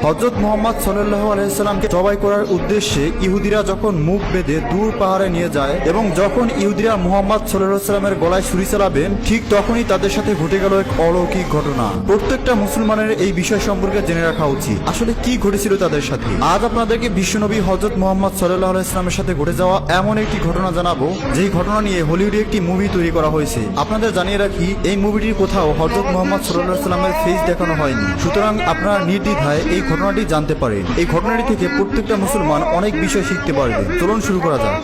হযরত মুহাম্মদ সাল্লাল্লাহু আলাইহি ওয়াসাল্লামকে জবাই করার উদ্দেশ্যে ইহুদিরা যখন মুখ বেঁধে দূর পাহাড়ে নিয়ে যায় এবং যখন ইহুদিরা মুহাম্মদ সাল্লাল্লাহু আলাইহি ওয়াসাল্লামের গলায় ছুরি চালাবেন, ঠিক তখনই তাদের সাথে ঘটে গেল এক অলৌকিক ঘটনা। প্রত্যেকটা মুসলমানের এই বিষয় সম্পর্কে জেনে রাখা উচিত, আসলে কি ঘটেছিল তাদের সাথে। আজ আপনাদেরকে বিশ্বনবী হযরত মুহাম্মদ সাল্লাল্লাহু আলাইহি ওয়াসাল্লামের সাথে ঘটে যাওয়া এমন একটি ঘটনা জানাবো, যেই ঘটনা নিয়ে হলিউডে একটি মুভি তৈরি করা হয়েছে। আপনাদের জানিয়ে রাখি, এই মুভিটির কোথাও হযরত মুহাম্মদ সাল্লাল্লাহু আলাইহি ওয়াসাল্লামের ফেস দেখানো হয়নি, সুতরাং আপনারা নির্দ্বিধায় এই ঘটনাটি জানতে পারেন। এই ঘটনাটি থেকে প্রত্যেকটা মুসলমান অনেক বিষয় শিখতে পারবে। চলুন শুরু করা যাক।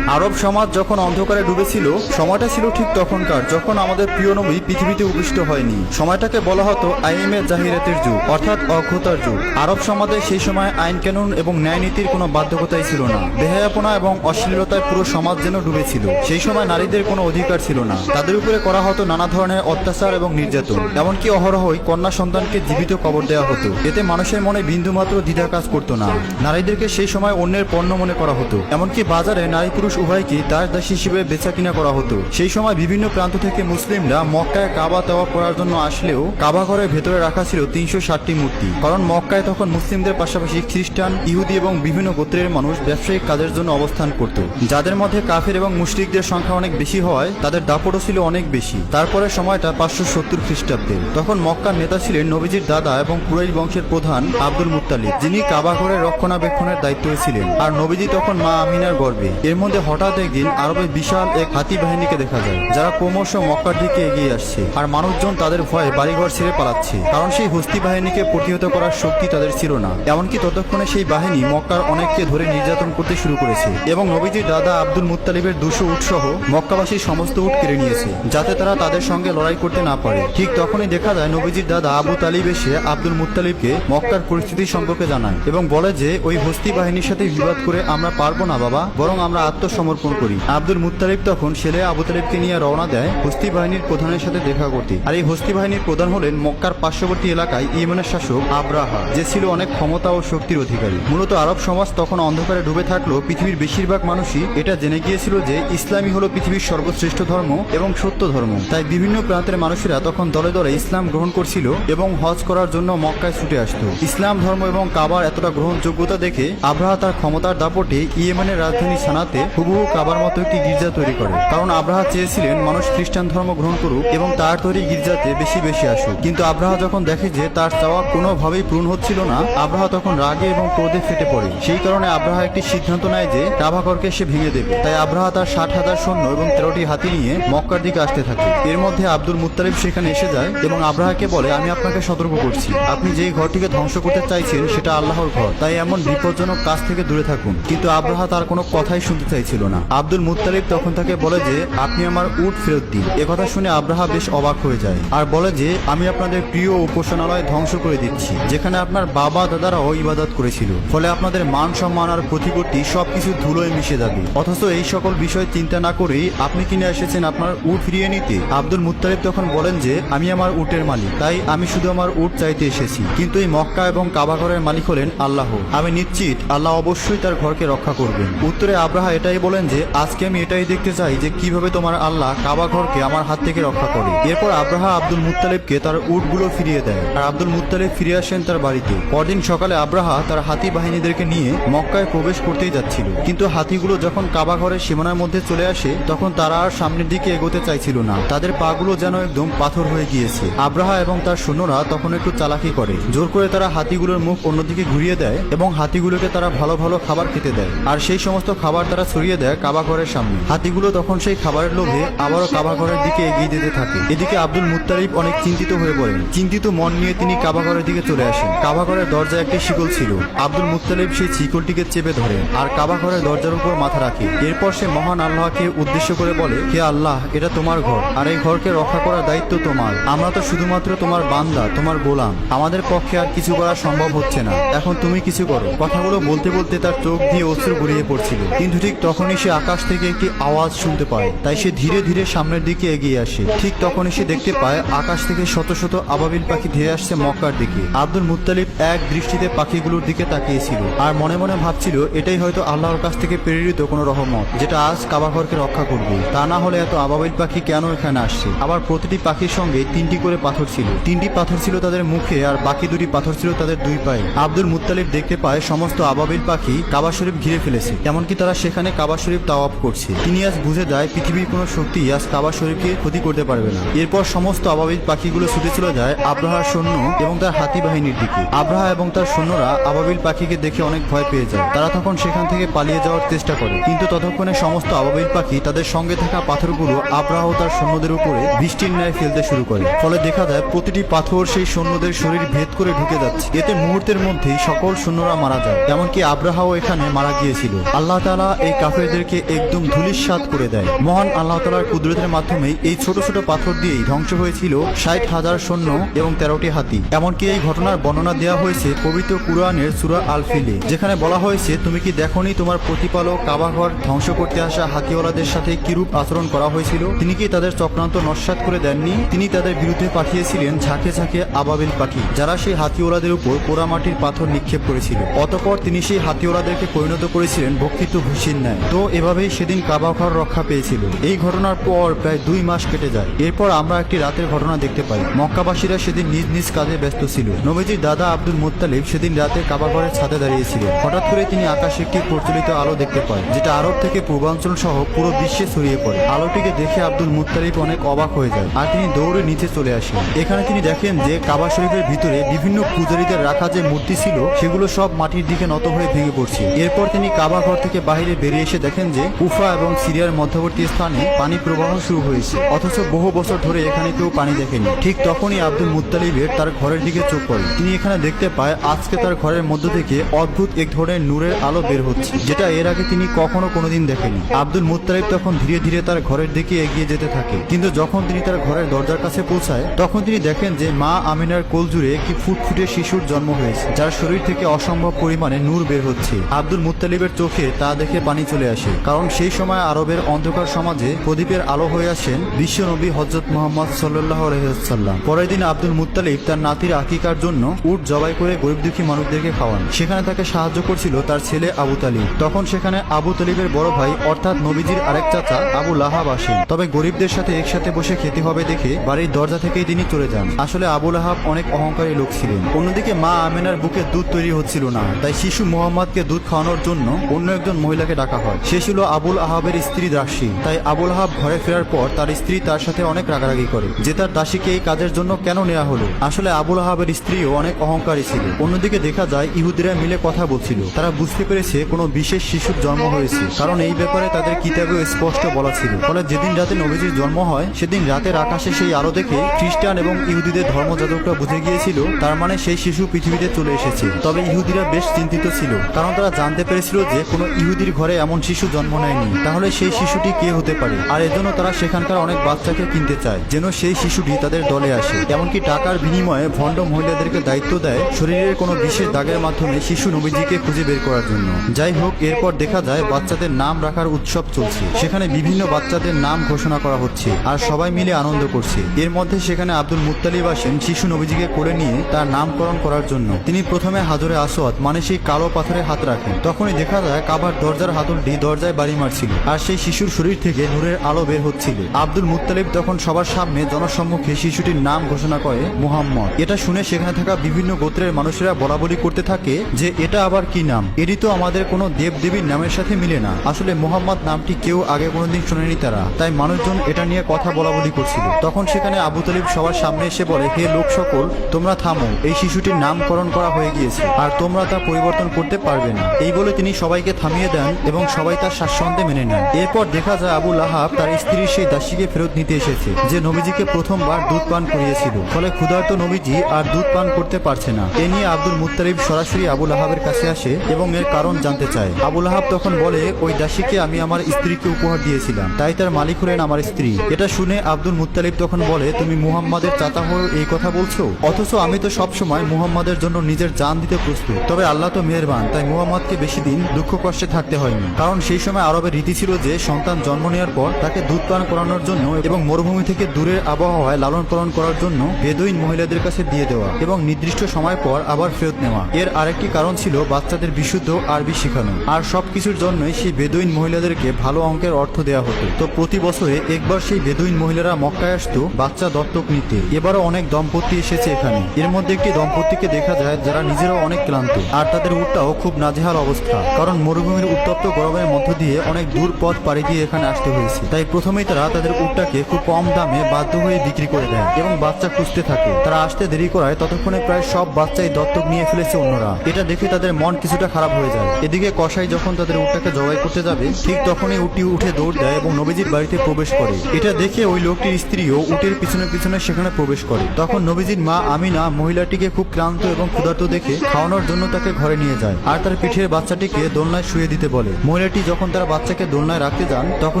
আরব সমাজ যখন অন্ধকারে ডুবেছিল, সময়টা ছিল ঠিক তখনকার যখন আমাদের প্রিয় নবী পৃথিবীতে উপস্থিত হয়নি। সময়টাকে বলা হতো আইমে জাহিরাতের যুগ, অর্থাৎ অজ্ঞতার যুগ। আরব সমাজে সেই সময় আইন কানুন এবং ন্যায় নীতির কোনো বাধ্যকতাই ছিল না। বেহায়াপনা এবং অশ্লীলতায় পুরো সমাজ যেন ডুবেছিল। সেই সময় নারীদের কোনো অধিকার ছিল না, তাদের উপরে করা হতো নানা ধরনের অত্যাচার এবং নির্যাতন। এমনকি অহরহই কন্যা সন্তানকে জীবিত কবর দেওয়া হতো। এতে মানুষের মনে বিন্দুমাত্র দ্বিধা কাজ করতো না। নারীদেরকে সেই সময় অন্যের পণ্য মনে করা হতো। এমনকি বাজারে নারী পুরুষ উভয়কে দাস দাসী হিসেবে বেচা কিনা করা হতো। সেই সময় বিভিন্ন প্রান্ত থেকে মুসলিমরা মক্কায় কাবা তাওয়াফ করার জন্য আসলেও কাবা ঘরের ভেতরে রাখা ছিল 360টি মূর্তি। কারণ মক্কায় তখন মুসলিমদের পাশাপাশি খ্রিস্টান, ইহুদি এবং বিভিন্ন গোত্রের মানুষ ব্যবসায়িক কাজের জন্য অবস্থান করত, যাদের মধ্যে কাফের এবং মুশরিকদের সংখ্যা অনেক বেশি হওয়ায় তাদের দাপটও ছিল অনেক বেশি। তারপরে সময়টা 570 খ্রিস্টাব্দের। তখন মক্কার নেতা ছিলেন নবীজির দাদা এবং কুরাইশ বংশের প্রধান আব্দুল মুত্তালিব, যিনি কাবা ঘরের রক্ষণাবেক্ষণের দায়িত্বে ছিলেন। আর নবীজি তখন মা আমিনার গর্ভে। এর মধ্যে হঠাৎ একদিন আরবে বিশাল এক হাতি বাহিনীকে দেখা যায়, যারা ক্রমশ মক্কার দিকে এগিয়ে আসছে। আর মানুষজন তাদের ভয়ে বাড়িঘর ছেড়ে পালাচ্ছে, কারণ সেই হস্তি বাহিনীকে প্রতিহত করার শক্তি তাদের ছিল না। এমনকি ততক্ষণে সেই বাহিনী মক্কার অনেককে ধরে নির্যাতন করতে শুরু করেছে এবং নবীজির দাদা আব্দুল মুত্তালিবের 200 উট সহ মক্কাবাসীর সমস্ত উট কেড়ে নিয়েছে, যাতে তারা তাদের সঙ্গে লড়াই করতে না পারে। ঠিক তখনই দেখা যায় নবীজির দাদা আবু তালিব এসে আব্দুল মুত্তালিবকে মক্কার পরিস্থিতি সম্পর্কে জানায় এবং বলে যে ওই হস্তি বাহিনীর সাথে বিবাদ করে আমরা পারবো না বাবা, বরং আমরা আত্মসমর্পণ করি। আব্দুল মুত্তালিব তখন ছেলে আবু তালিবকে নিয়ে রওনা দেয় হস্তি বাহিনীর প্রধানের সাথে দেখা করতে। আর এই হস্তি বাহিনীর প্রধান হলেন মক্কার পার্শ্ববর্তী এলাকায় ইয়েমেনের শাসক আবরাহা, যে ছিল অনেক ক্ষমতা ও শক্তির অধিকারী। মূলত আরব সমাজ তখন অন্ধকারে ডুবে থাকলেও পৃথিবীর বেশিরভাগ মানুষই এটা জেনে গিয়েছিল যে ইসলামই হলো পৃথিবীর সর্বশ্রেষ্ঠ ধর্ম এবং সত্য ধর্ম। তাই বিভিন্ন প্রান্তের মানুষেরা তখন দলে দলে ইসলাম গ্রহণ করছিল এবং হজ করার জন্য মক্কায় ছুটে আসতো। ইসলাম ধর্ম এবং কাবার এতটা গ্রহণযোগ্যতা দেখে আবরাহা তার ক্ষমতার দাপটে ইয়েমেনের রাজধানী সানাতে হুবহু কাবার মতো একটি গির্জা তৈরি করে। কারণ আবরাহা চেয়েছিলেন মানুষ খ্রিস্টান ধর্ম গ্রহণ করুক এবং তার তৈরি গির্জাতে বেশি বেশি আসুক। কিন্তু আবরাহা যখন দেখে যে তার চাওয়া কোনোভাবেই পূরণ হচ্ছিল না, আবরাহা তখন রাগে এবং ক্রোধে ফেটে পড়ে। সেই কারণে আবরাহা একটি সিদ্ধান্ত নেয় যে কাবাঘরকে সে ভেঙে দেবে। তাই আবরাহা তার 60,000 সৈন্য এবং 13টি হাতি নিয়ে মক্কার দিকে আসতে থাকে। এর মধ্যে আব্দুল মুত্তালিব সেখানে এসে যায় এবং আবরাহাকে বলে, আমি আপনাকে সতর্ক করছি, আপনি যেই ঘরটিকে ধ্বংস করতে চাইছেন সেটা আল্লাহর ঘর, তাই এমন বিপজ্জনক কাজ থেকে দূরে থাকুন। কিন্তু আবরাহা তার কোনো কথাই শুনতে চাইছিল না। আব্দুল মুত্তালিব তখন তাকে বলে যে আপনি আমার উট ফেরত দিন। একথা শুনে আবরাহা বেশ অবাক হয়ে যায় আর বলে যে আমি আপনাদের প্রিয় উপাসনালয় ধ্বংস করে দিচ্ছি, যেখানে আপনার বাবা দাদারাও ইবাদত করেছিল। ফলে আপনাদের মান সম্মান আর প্রতিপত্তি সবকিছু ধুলোয় মিশে যাবে। অথচ এই সকল বিষয় চিন্তা না করেই আপনি কিনে এসেছেন আপনার উট ফিরিয়ে নিতে। আব্দুল মুত্তালিব তখন বলেন যে আমি আমার উটের মালিক, তাই আমি শুধু আমার উট চাইতে এসেছি। কিন্তু এই মক্কা এবং কাবা ঘরের মালিক হলেন আল্লাহ। আমি নিশ্চিত আল্লাহ অবশ্যই তার ঘরকে রক্ষা করবেন। উত্তরে আবরাহা এটাই বলেন যে আজকে আমি এটাই দেখতে চাই যে কিভাবে তোমার আল্লাহ কাবা ঘরকে আমার হাত থেকে রক্ষা করে। এরপর আবরাহা আব্দুল মুত্তালিবকে তার উটগুলো ফিরিয়ে দেয় আর আব্দুল মুত্তালিব ফিরে আসেন তার বাড়িতে। পরদিন সকালে আবরাহা তার হাতি বাহিনীদেরকে নিয়ে মক্কায় প্রবেশ করতেই যাচ্ছিল, কিন্তু হাতিগুলো যখন কাবা ঘরের সীমানার মধ্যে চলে আসে তখন তারা আর সামনের দিকে এগোতে চাইছিল না। তাদের পাগুলো যেন একদম পাথর হয়ে গিয়েছে। আবরাহা এবং তার সৈন্যরা তখন একটু চালাকি করে, জোর করে তারা হাতিগুলোর মুখ অন্যদিকে ঘুরিয়ে দেয় এবং হাতিগুলোকে তারা ভালো ভালো খাবার খেতে দেয়। আর সেই সমস্ত খাবার তারা ছড়িয়ে দেয় কাবা ঘরের সামনে। হাতিগুলো তখন সেই খাবারের লোভে আবারও কাবা ঘরের দিকে এগিয়ে যেতে থাকে। এদিকে আব্দুল মুত্তালিব অনেক চিন্তিত হয়ে পড়েন। চিন্তিত মন নিয়ে তিনি কাবা ঘরের দিকে চলে আসেন। কাবা ঘরের দরজায় একটি শিকল ছিল। আব্দুল মুত্তালিব সেই শিকলটিকে চেপে ধরেন আর কাবা ঘরের দরজার উপর মাথা রাখে। এরপর সে মহান আল্লাহকে উদ্দেশ্য করে বলে, হে আল্লাহ, এটা তোমার ঘর আর এই ঘরকে রক্ষা করার দায়িত্ব তোমার। আমরা তো শুধুমাত্র তোমার বান্দা, তোমার গোলাম। আমাদের পক্ষে আর কিছু করা সম্ভব হচ্ছে না, এখন তুমি কিছু করো। কথাগুলো বলতে বলতে তার চোখ দিয়ে অশ্রু গড়িয়ে পড়ছিল। কিন্তু ঠিক তখন তখনই সে আকাশ থেকে একটি আওয়াজ শুনতে পায়, তাই সে ধীরে ধীরে সামনের দিকে এগিয়ে আসে। ঠিক তখনই সে দেখতে পায় আকাশ থেকে শত শত আবাবিল পাখি ধেয়ে আসছে মক্কার দিকে। আব্দুল মুত্তালিব এক দৃষ্টিতে পাখিগুলোর দিকে তাকিয়েছিল আর মনে মনে ভাবছিল এটাই হয়তো আল্লাহর কাছ থেকে প্রেরিত কোনো রহমত, যেটা আজ কাবাঘরকে রক্ষা করবে। তা না হলে এত আবাবিল পাখি কেন এখানে আসছে? আবার প্রতিটি পাখির সঙ্গে 3টি করে পাথর ছিল। 3টি পাথর ছিল তাদের মুখে আর বাকি 2টি পাথর ছিল তাদের 2 পায়ে। আব্দুল মুত্তালিব দেখতে পায় সমস্ত আবাবিল পাখি কাবা শরীফ ঘিরে ফেলেছে, এমনকি তারা সেখানে কাবা শরীফ তাওয়াফ করছে। তিনি আজ বুঝে যায় পৃথিবীর কোনো শক্তি আজ কাবা শরীফকে ক্ষতি করতে পারবে না। এরপর সমস্ত আবাবিল পাখিগুলো ছুটে চলে যায় আব্রাহার সৈন্য এবং তার হাতি বাহিনীর দিকে। আব্রাহা এবং তার সৈন্যরা আবাবিল পাখিকে দেখে অনেক ভয় পেয়ে যায়। তারা তখন সেখান থেকে পালিয়ে যাওয়ার চেষ্টা করে, কিন্তু ততক্ষণে সমস্ত আবাবিল পাখি তাদের সঙ্গে থাকা পাথরগুলো আব্রাহা ও তার সৈন্যদের উপরে বৃষ্টির ন্যায় ফেলতে শুরু করে। ফলে দেখা যায় প্রতিটি পাথর সেই সৈন্যদের শরীর ভেদ করে ঢুকে যাচ্ছে। এতে মুহূর্তের মধ্যেই সকল সৈন্যরা মারা যায়, এমনকি আব্রাহাও এখানে মারা গিয়েছিল। আল্লাহ তাআলা এই কাফেরদেরকে একদম ধূলিসাৎ করে দেয়। মহান আল্লাহ তাআলার কুদরতের মাধ্যমে এই ছোট ছোট পাথর দিয়েই ধ্বংস হয়েছিল 60,000 সৈন্য এবং 13টি হাতি। এমনকি এই ঘটনার বর্ণনা দেওয়া হয়েছে পবিত্র কুরআনের সূরা আল ফিলে, যেখানে বলা হয়েছে, তুমি কি দেখোনি তোমার প্রতিপালক কাবাঘর ধ্বংস করতে আসা হাতিওয়ালাদের সাথে কিরূপ আচরণ করা হয়েছিল? তিনি কি তাদের চক্রান্ত নস্যাৎ করে দেননি? তিনি তাদের বিরুদ্ধে পাঠিয়েছিলেন ঝাঁকে ঝাঁকে আবাবিল পাখি, যারা সেই হাতিওয়ালাদের উপর পোড়ামাটির পাথর নিক্ষেপ করেছিল। অতঃপর তিনি সেই হাতিওয়ালাদেরকে পরিণত করেছিলেন ভক্ষিত ভুসির ন্যায়। তো এভাবেই সেদিন কাবাঘর রক্ষা পেয়েছিল। এই ঘটনার পর প্রায় 2 মাস কেটে যায়। এরপর আমরা একটি রাতের ঘটনা দেখতে পাই। মক্কাবাসীরা সেদিন নিজ নিজ কাজে ব্যস্ত ছিল। নবীজির দাদা আব্দুল মুত্তালিব সেদিন রাতে কাবাঘরের ছাদে দাঁড়িয়েছিলেন। হঠাৎ করে তিনি আকাশে একটি প্রচলিত আলো দেখতে পায়, যেটা আরব থেকে পূর্বাঞ্চল সহ পুরো বিশ্বে ছড়িয়ে পড়ে। আলোটিকে দেখে আব্দুল মুত্তালিব অনেক অবাক হয়ে যায় আর তিনি দৌড়ে নিচে চলে আসেন। এখানে তিনি দেখেন যে কাবা শরীফের ভিতরে বিভিন্ন পূজারীদের রাখা যে মূর্তি ছিল সেগুলো সব মাটির দিকে নত হয়ে ভেঙে পড়ছে। এরপর তিনি কাবা ঘর থেকে বাইরে বেরিয়ে এসে দেখেন যে কুফা এবং সিরিয়ার মধ্যবর্তী স্থানে পানি প্রবাহ শুরু হয়েছে, অথচ বহু বছর ধরে এখানে কেউ পানি দেখেনি। ঠিক তখনই আব্দুল মুত্তালিবের তার ঘরের দিকে চোখ পড়ে। তিনি এখানে দেখতে পায় আজকে তার ঘরের মধ্য থেকে অদ্ভুত এক ধরনের নূরের আলো বের হচ্ছে, যেটা এর আগে তিনি কখনো কোনোদিন দেখেনি। আব্দুল মুত্তালিব তখন ধীরে ধীরে তার ঘরের দিকে এগিয়ে যেতে থাকে, কিন্তু যখন তিনি তার ঘরের দরজার কাছে পৌঁছায় তখন তিনি দেখেন যে মা আমিনার কোল জুড়ে একটি ফুটফুটে শিশুর জন্ম হয়েছে, যার শরীর থেকে অসম্ভব পরিমাণে নূর বের হচ্ছে। আব্দুল মুত্তালিবের চোখে তা দেখে পানি চলে আসে, কারণ সেই সময় আরবের অন্ধকার সমাজে প্রদীপের আলো হয়ে আসেন বিশ্ব নবী হযরত মুহাম্মদ সাল্লাল্লাহু আলাইহি ওয়াসাল্লাম। পরের দিন আব্দুল মুত্তালিব তার নাতির আকিকার জন্য উট জবাই করে গরিব দুঃখী মানুষদেরকে খাওয়ান। সেখানে তাকে সাহায্য করছিল তার ছেলে আবু তালিব। তখন সেখানে আবু তালিবের বড় ভাই অর্থাৎ নবীজির আরেক চাচা আবু লাহাব আসেন। তবে গরিবদের সাথে একসাথে বসে খেতে হবে দেখে বাড়ির দরজা থেকেই তিনি চলে যান। আসলে আবু লাহাব অনেক অহংকারী লোক ছিলেন। অন্যদিকে মা আমিনার বুকে দুধ তৈরি হচ্ছিল না, তাই শিশু মুহাম্মদকে দুধ খাওয়ানোর জন্য অন্য একজন মহিলাকে ডাকা হয়। সে ছিল আবুল আহাবের স্ত্রী দাসী। তাই আবুল আহাব ঘরে ফেরার পর তার স্ত্রী তার সাথে অনেক রাগারাগি করে যে তার দাসীকে এই কাজের জন্য কেন নেওয়া হলো। আসলে আবুল আহাবের স্ত্রীও অনেক অহংকারী ছিল। অন্যদিকে দেখা যায় ইহুদিরা মিলে কথা বলছিল। তারা বুঝতে পেরেছে কোনো বিশেষ শিশুর জন্ম হয়েছে, কারণ এই ব্যাপারে তাদের কিতাবে স্পষ্ট বলা ছিল। ফলে যেদিন রাতে নবীজির জন্ম হয় সেদিন রাতের আকাশে সেই আলো দেখে খ্রিস্টান এবং ইহুদিদের ধর্মযাজকরা বুঝে গিয়েছিল তার মানে সেই শিশু পৃথিবীতে চলে এসেছে। তবে ইহুদিরা বেশ চিন্তিত ছিল, কারণ তারা জানতে পেরেছিল যে কোনো ইহুদির ঘরে এমন শিশু জন্ম নেয়নি। তাহলে সেই শিশুটি কে হতে পারে? আর এজন্য তারা সেখানকার অনেক বাচ্চাকে কিনতে চায় যেন সেই শিশুটি তাদের দলে আসে। এমনকি টাকার বিনিময়ে ভণ্ড মহিলাদেরকে দায়িত্ব দেয় শরীরের কোনো বিশেষ দাগের মাধ্যমে শিশু নবীজিকে খুঁজে বের করার জন্য। যাই হোক, এরপর দেখা যায় বাচ্চাদের নাম রাখার উৎসব চলছে। সেখানে বিভিন্ন বাচ্চাদের নাম ঘোষণা করা হচ্ছে আর সবাই মিলে আনন্দ করছে। এর মধ্যে সেখানে আব্দুল মুত্তালিব আসেন শিশু নবীজিকে কোলে নিয়ে তার নামকরণ করার জন্য। তিনি প্রথমে হাজরে আসওয়াদ মানে সেই কালো পাথরে হাত রাখেন। তখনই দেখা যায় কাবার দরজার হাতলটি দরজায় বাড়ি মারছিল আর সেই শিশুর শরীর থেকে নূরের আলো বের হচ্ছিল। আব্দুল মুত্তালিব তখন সবার সামনে জনসম্মুখে শিশুটির নাম ঘোষণা করে মুহাম্মদ। এটা শুনে সেখানে থাকা বিভিন্ন গোত্রের মানুষেরা বলাবলি করতে থাকে যে এটা আবার কি নাম? এটি তো আমাদের কোনো দেবদেবীর নামের সাথে মিলে না। আসলে মুহাম্মদ নামটি কেউ আগে কোনোদিন শোনেনি তারা, তাই মানুষজন এটা নিয়ে কথা বলাবলি করছিল। তখন সেখানে আবু তালিব সবার সামনে এসে বলে, হে লোক সকল, তোমরা থামো, এই শিশুটির নামকরণ করা হয়ে গিয়েছে আর তোমরা তা পরিবর্তন করতে পারবে না। এই বলে তিনি সবাইকে থামিয়ে দেন এবং সবাই তার স্বাচ্ছন্দ্যে মেনে নেন। এরপর দেখা যায় আবু লাহাব তার স্ত্রীর সেই দাসীকে ফেরত নিতে এসেছে যে নবীজিকে প্রথমবার দুধ পান করিয়েছিল। ফলে ক্ষুধার্ত নবীজি আর দুধ পান করতে পারছে না। এ নিয়ে আব্দুল মুত্তালিব সরাসরি আবু লাহাবের কাছে আসে এবং এর কারণ জানতে চায়। আবু লাহাব তখন বলে, ওই দাসীকে আমি আমার স্ত্রীকে উপহার দিয়েছিলাম, তাই তার মালিক হলেন আমার স্ত্রী। এটা শুনে আব্দুল মুত্তালিব তখন বলে, তুমি মুহাম্মাদের চাচা হয়ে এই কথা বলছো? অথচ আমি তো সবসময় মুহাম্মাদের জন্য নিজের জান দিতে প্রস্তুত। তবে আল্লাহ তো মেহেরবান, তাই মুহাম্মদকে বেশি দিন দুঃখ কষ্টে থাকতে হয়নি, কারণ কারণ সেই সময় আরবের রীতি ছিল যে সন্তান জন্ম নেওয়ার পর তাকে দুধ পান করানোর জন্য এবং মরুভূমি থেকে দূরের আবহাওয়ায় লালন পালন করার জন্য বেদুইন মহিলাদের কাছে দিয়ে দেওয়া এবং নির্দিষ্ট সময় পর আবার ফেরত নেওয়া। এর আরেকটি কারণ ছিল বাচ্চাদের বিশুদ্ধ আরবি শেখানো। আর সবকিছুর জন্যই সেই বেদুইন মহিলাদেরকে ভালো অঙ্কের অর্থ দেওয়া হতো। তো প্রতি বছরে একবার সেই বেদুইন মহিলারা মক্কায় আসতো বাচ্চা দত্তক নিতে। এবারও অনেক দম্পতি এসেছে এখানে। এর মধ্যে একটি দম্পতিকে দেখা যায় যারা নিজেরাও অনেক ক্লান্ত আর তাদের উটটাও খুব নাজেহাল অবস্থা, কারণ মরুভূমির উত্তপ্ত গরমের মধ্য দিয়ে অনেক দূর পথ পাড়ি দিয়ে এখানে আসতে হয়েছে। তাই প্রথমেই তারা তাদের উটটাকে খুব কম দামে বাধ্য হয়ে বিক্রি করে দেয় এবং বাচ্চা খুঁজতে থাকে। তারা আসতে দেরি করায় ততক্ষণে প্রায় সব বাচ্চাই দত্তক নিয়ে ফেলেছে অন্যরা। এটা দেখে তাদের মন কিছুটা খারাপ হয়ে যায়। এদিকে কসাই যখন তাদের উটটাকে জবাই করতে যাবে ঠিক তখনই উটটি উঠে দৌড় দেয় এবং নবীজির বাড়িতে প্রবেশ করে। এটা দেখে ওই লোকটির স্ত্রীও উটের পিছনে পিছনে সেখানে প্রবেশ করে। তখন নবীজির মা আমিনা মহিলাটিকে খুব ক্লান্ত এবং ক্ষুধার্ত দেখে খাওয়ানোর জন্য তাকে ঘরে নিয়ে যায় আর তার পিঠের বাচ্চাটিকে দোলনায় শুয়ে দিতে বলে। মহিলাটি যখন তার বাচ্চাকে দোলনায় রাখতে যান তখন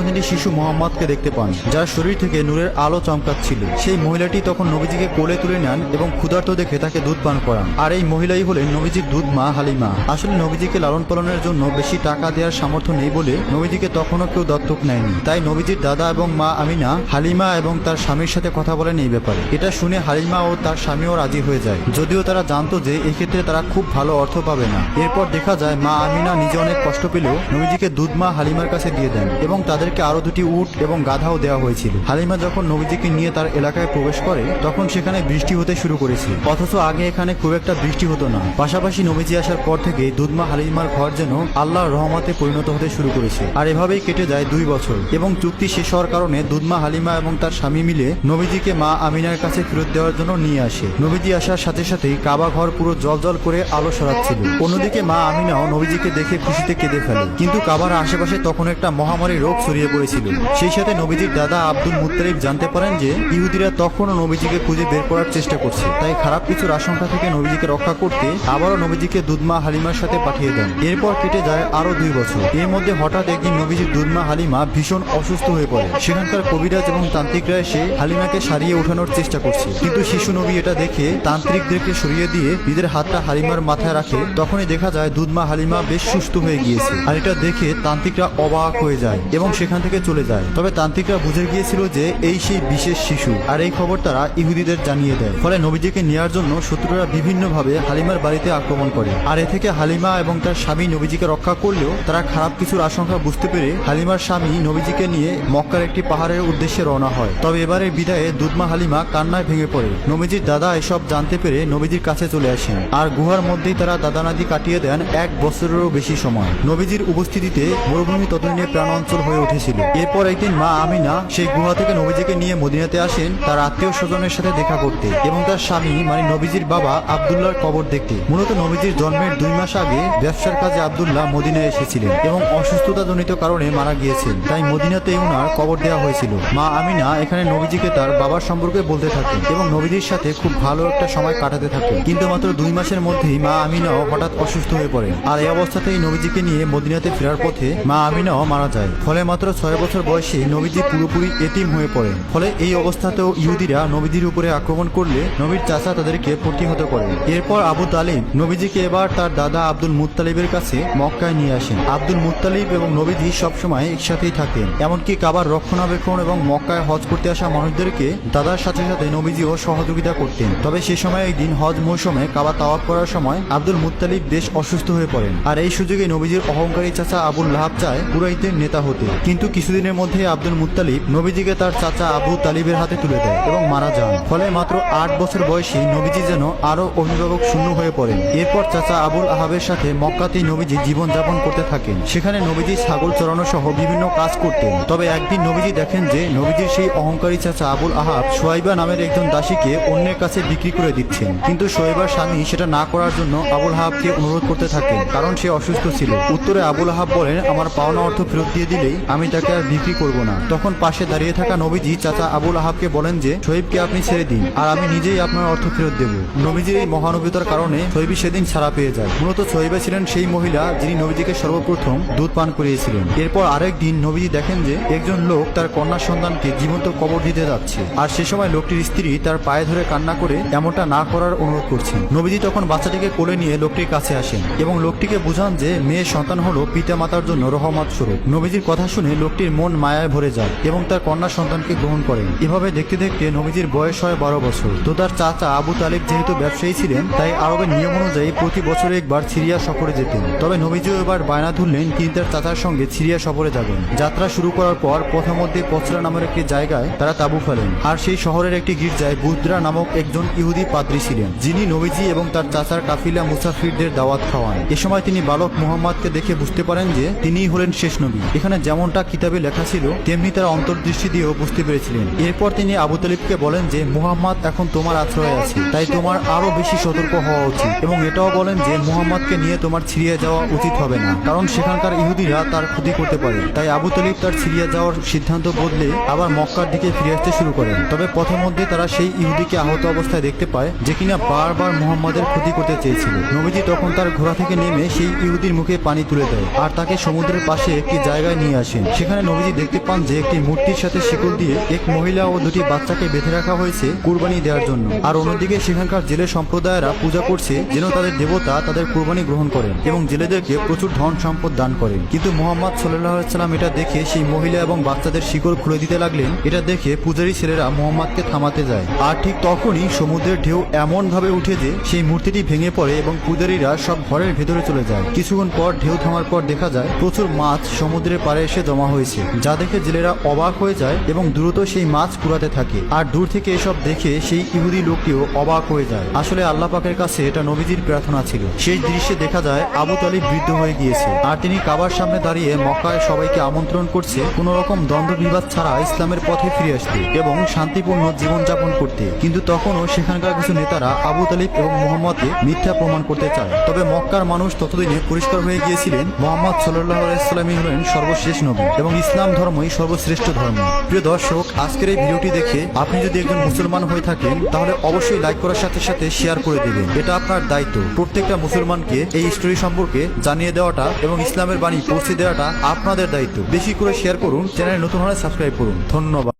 তিনি শিশু মোহাম্মদকে দেখতে পান, যার শরীর থেকে নূরের আলো চমকাচ্ছিল। সেই মহিলাটি তখন নবীজিকে কোলে তুলে নেন এবং ক্ষুধার্ত দেখে তাকে দুধ পান করান। আর এই মহিলাই হলেন নবীজির দুধ মা হালিমা। আসলে নবীজিকে লালন পালনের জন্য বেশি টাকা দেওয়ার সামর্থ্য নেই বলে নবীজিকে তখনও কেউ দত্তক নেয়নি। তাই নবীজির দাদা এবং মা আমিনা হালিমা এবং তার স্বামীর সাথে কথা বলেন এই ব্যাপারে। এটা শুনে হালিমা ও তার স্বামীও রাজি হয়ে যায়, যদিও তারা জানতো যে এক্ষেত্রে তারা খুব ভালো অর্থ পাবে না। এরপর দেখা যায় মা আমিনা নিজে অনেক কষ্ট পেলেও নবীজিকে দুধ মা হালিমার কাছে দিয়ে দেন এবং তাদেরকে আরো দুটি উট এবং গাধাও দেওয়া হয়েছিল। হালিমা যখন নবীজিকে নিয়ে তার এলাকায় প্রবেশ করে তখন সেখানে বৃষ্টি হতে শুরু করেছে, অথচ আগে এখানে খুব একটা বৃষ্টি হতো না। পাশাপাশি নবীজি আসার পর থেকে দুধমা হালিমার ঘর যেন আল্লাহর রহমতে পরিণত হতে শুরু করেছে। আর এভাবেই কেটে যায় 2 বছর এবং চুক্তি শেষ হওয়ার কারণে দুধমা হালিমা এবং তার স্বামী মিলে নবীজিকে মা আমিনার কাছে ফেরত দেওয়ার জন্য নিয়ে আসে। নবীজি আসার সাথে সাথেই কাবা ঘর পুরো জলজল করে আলো ছড়াচ্ছিল। অন্যদিকে মা আমিনাও নবীজিকে দেখে খুশিতে কেঁদে ফেলে, কিন্তু কাবার আশেপাশে তখন একটা মহামারী রোগ ছড়িয়ে পড়েছিল। সেই সাথে নবীজির দাদা আব্দুল মুত্তালিব জানতে পারেন যে ইহুদিরা তখনও নবীজিকে খুঁজে বের করার চেষ্টা করছে। তাই খারাপ কিছুর আশঙ্কা থেকে নবীজিকে রক্ষা করতে আবারও নবীজিকে দুধমা হালিমার সাথে পাঠিয়ে দেন। এরপর কেটে যায় আরো 2 বছর। এর মধ্যে হঠাৎ একদিন নবীজির দুধমা হালিমা ভীষণ অসুস্থ হয়ে পড়ে। সেখানকার কবিরাজ এবং তান্ত্রিকরা এসে হালিমাকে সারিয়ে ওঠানোর চেষ্টা করছে, কিন্তু শিশু নবী এটা দেখে তান্ত্রিকদেরকে সরিয়ে দিয়ে নিজের হাতটা হালিমার মাথায় রাখে। তখনই দেখা যায় দুধমা হালিমা বেশ সুস্থ হয়ে গিয়েছে। আর এটা দেখে তান্ত্রিকরা অবাক হয়ে যায় এবং সেখান থেকে চলে যায়। তবে তান্ত্রিকরা বুঝে গিয়েছিল যে এই সেই বিশেষ শিশু, আর এই খবর তারা ইহুদিদের জানিয়ে দেয়। ফলে নবীজিকে নেওয়ার জন্য শত্রুরা বিভিন্নভাবে হালিমার বাড়িতে আক্রমণ করে। আর এ থেকে হালিমা এবং তার স্বামী নবীজিকে রক্ষা করলেও তারা খারাপ কিছুর আশঙ্কা বুঝতে পেরে হালিমার স্বামী নবীজিকে নিয়ে মক্কার একটি পাহাড়ের উদ্দেশ্যে রওনা হয়। তবে এবারের বিদায়ে দুধমা হালিমা কান্নায় ভেঙে পড়ে। নবীজির দাদা এসব জানতে পেরে নবীজির কাছে চলে আসেন আর গুহার মধ্যেই তারা দাদানাদি কাটিয়ে দেন 1 বছরেরও বেশি সময়। নবীজির উপস্থিতিতে মরুভূমি ততদিনে প্রাণ অঞ্চল হয়ে উঠেছিল। এরপর একদিন মা আমিনা সেই গুহা থেকে নবীজিকে নিয়ে মদিনাতে আসেন তার আত্মীয় স্বজনের সাথে দেখা করতে এবং তার স্বামী মানে নবীজির বাবা আব্দুল্লাহর কবর দেখতে। মূলত নবীজির জন্মের 2 মাস আগে ব্যবসার কাজে আব্দুল্লাহ মদিনায় এসেছিলেন এবং অসুস্থতাজনিত কারণে মারা গিয়েছেন। তাই মদিনাতে ওনার কবর দেওয়া হয়েছিল। মা আমিনা এখানে নবীজিকে তার বাবার সম্পর্কে বলতে থাকেন এবং নবীজির সাথে খুব ভালো একটা সময় কাটাতে থাকেন। কিন্তু মাত্র 2 মাসের মধ্যেই মা আমিনাও হঠাৎ অসুস্থ হয়ে পড়েন। আর এই অবস্থাতেই নবীজিকে নিয়ে মদিনাতে ফেরার পথে মা আমিনাও মারা যায়। ফলে মাত্র 6 বছর বয়সে নবীজি পুরোপুরি এতিম হয়ে পড়েন। ফলে এই অবস্থাতেও ইহুদিরা নবীজির উপরে আক্রমণ করলে নবীর চাচা তাদেরকে প্রতিহত করেন। এরপর আবু তালিব নবীজিকে এবার তার দাদা আব্দুল মুত্তালিবের কাছে মক্কায় নিয়ে আসেন। আব্দুল মুত্তালিব এবং নবীজি সবসময় একসাথেই থাকেন। এমনকি কাবার রক্ষণাবেক্ষণ এবং মক্কায় হজ করতে আসা মানুষদেরকে দাদার সাথে সাথে নবীজিও সহযোগিতা করতেন। তবে সে সময় একদিন হজ মৌসুমে কাবা তাওয়াফ করার সময় আব্দুল মুত্তালিব বেশ অসুস্থ হয়ে পড়েন। আর এই সুযোগে নবীজির অহংকারী চাচা আবুল লাহাব চায় কুরাইশের নেতা হতে, কিন্তু কিছুদিনের মধ্যে আব্দুল মুত্তালিব নবীজিকে তার চাচা আবু তালিবের হাতে তুলে দেয় এবং মারা যান। ফলে মাত্র 8 বছর বয়সী নবীজি যেন আরো অভিভাবক শূন্য হয়ে পড়েন। এরপর চাচা আবুল আহাবের সাথে মক্কাতেই নবীজি জীবনযাপন করতে থাকেন। সেখানে নবীজি ছাগল চড়ানো সহ বিভিন্ন কাজ করতেন। তবে একদিন নবীজি দেখেন যে নবীজির সেই অহংকারী চাচা আবুল আহাব সোয়াইবা নামের একজন দাসীকে অন্যের কাছে বিক্রি করে দিচ্ছেন। কিন্তু সোয়াইবার স্বামী সেটা না করার জন্য আবুল আহাবকে অনুরোধ করতে থাকেন, কারণ সে অসুস্থ ছিল। উত্তরে আবুল আহাব বলেন, আমার পাওনা অর্থ ফেরত দিয়ে দিলেই আমি তাকে আর বিক্রি করব না। তখন পাশে দাঁড়িয়ে থাকা নবীজি চাচা আবুল আহাবকে বলেন যে সোয়েবকে আপনি ছেড়ে দিন আর আমি নিজেই আপনার অর্থ ফেরত দেব। নবীজির এই মহানুভূতার কারণে সোয়েবি সেদিন ছাড়া পেয়ে যায়। মূলত সোয়েবা ছিলেন সেই মহিলা যিনি নবীজিকে সর্বপ্রথম দুধ পান করিয়েছিলেন। এরপর আরেক দিন নবীজি দেখেন যে একজন লোক তার কন্যা সন্তানকে জীবন্ত কবর দিতে যাচ্ছে। আর সে সময় লোকটির স্ত্রী তার পায়ে ধরে কান্না করে এমনটা না করার অনুরোধ করছেন। নবীজি তখন বাচ্চাটিকে কোলে নিয়ে লোকটির কাছে আসেন এবং লোকটিকে বুঝান যে মেয়ের সন্তান হলো পিতা পিতামাতার জন্য রহমত স্বরূপ। নবীজির কথা শুনে লোকটির মন মায়ায় ভরে যায় এবং তার কন্যা সন্তানকে গ্রহণ করেন। এভাবে দেখতে দেখতে নবীজির বয়স হয় 12 বছর। তো তার চাচা আবু তালিব যেহেতু ব্যবসায়ী ছিলেন, তাই আরবের নিয়ম অনুযায়ী প্রতি বছরে একবার সিরিয়া সফরে যেতেন। তবে নবীজিও এবার বায়না ধরলেন তিনি তার চাচার সঙ্গে সিরিয়া সফরে যাবেন। যাত্রা শুরু করার পর পথমধ্যে পচরা নামের একটি জায়গায় তারা তাঁবু ফেলেন। আর সেই শহরের একটি গির্জায় বুদ্রা নামক একজন ইহুদি পাদ্রী ছিলেন, যিনি নবীজি এবং তার চাচার কাফিলা মুসাফিরদের দাওয়াত খাওয়ান। এ সময় তিনি বালক মুহাম্মদকে দেখে বুঝতে পারেন যে তিনিই হলেন শেষ নবী। এখানে যেমনটা কিতাবে লেখা ছিল তেমনি তার অন্তর্দৃষ্টি দিয়েও বুঝতে পেরেছিলেন। এরপর তিনি আবু তালিবকে বলেন যে মুহাম্মদ এখন তোমার আশ্রয়ে আছে, তাই তোমার আরো বেশি সতর্ক হওয়া উচিত। এবং এটাও বলেন যে মুহাম্মদকে নিয়ে তোমার সিরিয়া যাওয়া উচিত হবে না, কারণ সেখানকার ইহুদিরা তার ক্ষতি করতে পারে। তাই আবু তালিব তার সিরিয়া যাওয়ার সিদ্ধান্ত বদলে আবার মক্কার দিকে ফিরে আসতে শুরু করেন। তবে পথের মধ্যে তারা সেই ইহুদিকে আহত অবস্থায় দেখতে পায়, যে কিনা বারবার মুহাম্মদের ক্ষতি করতে চেয়েছিল। নবীজি তখন তার ঘোড়া থেকে নেমে সেই ইহুদির মুখে পানি তুলে দেয় আর তাকে সমুদ্রের পাশে একটি জায়গায় নিয়ে আসেন। সেখানে নবীজি দেখতে পান যে একটি মূর্তির সাথে শিকল দিয়ে এক মহিলা ও দুটি বাচ্চাকে বেঁধে রাখা হয়েছে কুরবানি দেওয়ার জন্য। আর অন্যদিকে সেখানকার জেলে সম্প্রদায়েরা পূজা করছে যেন তাদের দেবতা তাদের কুরবানি গ্রহণ করেন এবং জেলেদেরকে প্রচুর ধন সম্পদ দান করেন। কিন্তু মুহাম্মদ সাল্লাল্লাহু আলাইহি ওয়াসাল্লাম এটা দেখে সেই মহিলা এবং বাচ্চাদের শিকল খুলে দিতে লাগলেন। এটা দেখে পূজারী ছেলেরা মুহাম্মদকে থামাতে যায়। আর ঠিক তখনই সমুদ্রের ঢেউ এমন ভাবে উঠে যে সেই মূর্তিটি ভেঙে পড়ে এবং পূজারীরা সব ঘরের ভেতরে চলে যায়। কিছুক্ষণ পর ঢেউ থামার পর দেখা যায় প্রচুর মাছ সমুদ্রের পাড়ে এসে জমা হয়েছে, যা দেখে জেলেরা অবাক হয়ে যায় এবং দ্রুত সেই মাছ কুড়াতে থাকে। আর দূর থেকে এসব দেখে সেই ইহুদি লোকটিও অবাক হয়ে যায়। আসলে আল্লাহ পাকের কাছে এটা নবীজির প্রার্থনা ছিল। সেই দৃশ্যে দেখা যায় আবু তালিব বৃদ্ধ হয়ে গিয়েছে আর তিনি কাবার সামনে দাঁড়িয়ে মক্কায় সবাইকে আমন্ত্রণ করছে কোনো রকম দ্বন্দ্ব বিবাদ ছাড়া ইসলামের পথে ফিরে আসতে এবং শান্তিপূর্ণ জীবনযাপন করতে। কিন্তু তখনও সেখানকার কিছু নেতারা আবু তালিব এবং মুহাম্মদকে মিথ্যা প্রমাণ করতে চায়। তবে মক্কার মানুষ ততদিনে পরিষ্কার হয়ে গিয়েছিলেন মুহাম্মদ সাল্লাল্লাহু আলাইহি ওয়াসাল্লামই হলেন সর্বশেষ নবী এবং ইসলাম ধর্মই সর্বশ্রেষ্ঠ ধর্ম। প্রিয় দর্শক, আজকের এই ভিডিওটি দেখে আপনি যদি একজন মুসলমান হয়ে থাকেন তাহলে অবশ্যই লাইক করার সাথে সাথে শেয়ার করে দিবেন। এটা আপনার দায়িত্ব। প্রত্যেকটা মুসলমানকে এই স্টোরি সম্পর্কে জানিয়ে দেওয়াটা এবং ইসলামের বাণী পৌঁছে দেওয়াটা আপনাদের দায়িত্ব। বেশি করে শেয়ার করুন, চ্যানেল নতুন হলে সাবস্ক্রাইব করুন। ধন্যবাদ।